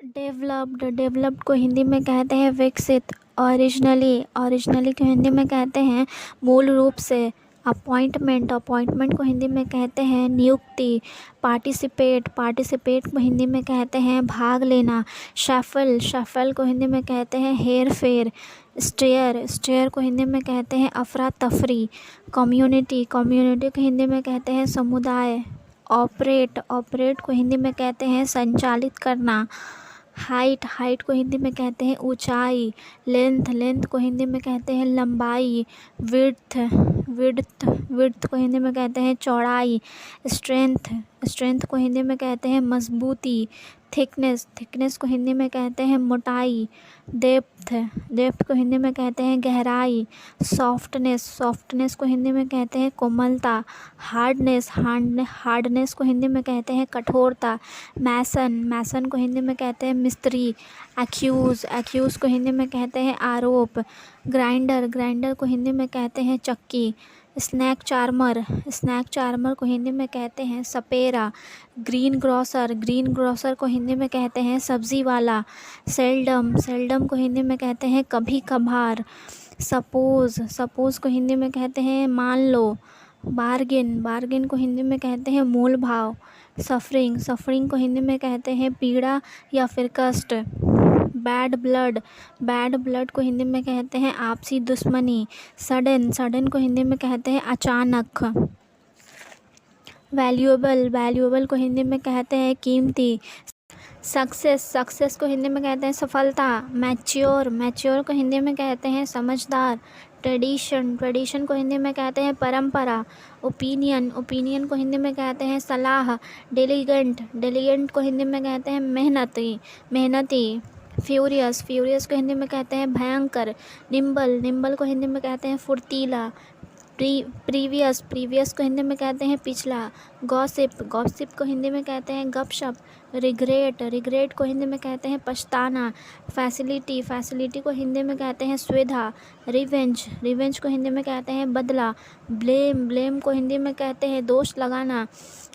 Developed को हिंदी में कहते हैं विकसित। ओरिजिनली को हिंदी में कहते हैं मूल रूप से। अपॉइंटमेंट को हिंदी में कहते हैं नियुक्ति। पार्टिसिपेट को हिंदी में कहते हैं भाग लेना। शफल को हिंदी में कहते हैं हेर फेर। स्टेयर को हिंदी में कहते हैं अफरा तफरी। कम्युनिटी को हिंदी में कहते हैं समुदाय। ऑपरेट को हिंदी में कहते हैं संचालित करना। हाइट को हिंदी में कहते हैं ऊंचाई। लेंथ को हिंदी में कहते हैं लंबाई। विड्थ को हिंदी में कहते हैं चौड़ाई। स्ट्रेंथ को हिंदी में कहते हैं मजबूती। थिकनेस को हिंदी में कहते हैं मोटाई। डेप्थ को हिंदी में कहते हैं गहराई। सॉफ्टनेस को हिंदी में कहते हैं कोमलता। हार्डनेस को हिंदी में कहते हैं कठोरता। मैसन को हिंदी में कहते हैं मिस्त्री। एक्यूज को हिंदी में कहते हैं आरोप। ग्राइंडर को हिंदी में कहते हैं चक्की। स्नैक चार्मर को हिंदी में कहते हैं सपेरा। ग्रीन ग्रोसर को हिंदी में कहते हैं सब्जी वाला। सेल्डम को हिंदी में कहते हैं कभी कभार। सपोज को हिंदी में कहते हैं मान लो। बार्गिन को हिंदी में कहते हैं मोल भाव। सफरिंग को हिंदी में कहते हैं पीड़ा या फिर कष्ट। बैड ब्लड को हिंदी में कहते हैं आपसी दुश्मनी। सडन को हिंदी में कहते हैं अचानक। वैल्यूएबल को हिंदी में कहते हैं कीमती। सक्सेस को हिंदी में कहते हैं सफलता। मैच्योर को हिंदी में कहते हैं समझदार। ट्रेडिशन को हिंदी में कहते हैं परंपरा। ओपिनियन को हिंदी में कहते हैं सलाह। डिलीजेंट को हिंदी में कहते हैं मेहनती। फ्यूरियस को हिंदी में कहते हैं भयंकर। निम्बल को हिंदी में कहते हैं फुर्तीला। प्रीवियस को हिंदी में कहते हैं पिछला। गॉसिप को हिंदी में कहते हैं गपशप। रिग्रेट को हिंदी में कहते हैं पछताना। फैसिलिटी को हिंदी में कहते हैं सुविधा। रिवेंज को हिंदी में कहते हैं बदला। ब्लेम को हिंदी में कहते हैं दोष लगाना।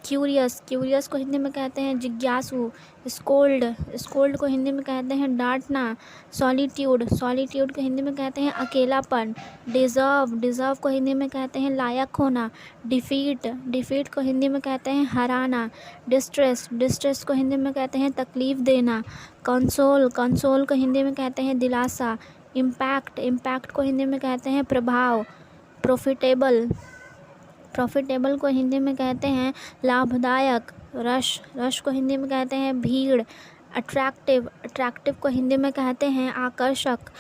क्यूरियस को हिंदी में कहते हैं जिज्ञासु। स्कोल्ड को हिंदी में कहते हैं डांटना। सॉलिट्यूड को हिंदी में कहते हैं अकेलापन। डिज़र्व को हिंदी में कहते हैं लायक होना। डिफीट को हिंदी में कहते हैं हराना। डिस्ट्रेस को हिंदी में कहते हैं तकलीफ़ देना। कंसोल को हिंदी में कहते हैं दिलासा। इम्पैक्ट को हिंदी में कहते हैं प्रभाव। प्रॉफिटेबल को हिंदी में कहते हैं लाभदायक। रश को हिंदी में कहते हैं भीड़। अट्रैक्टिव को हिंदी में कहते हैं आकर्षक।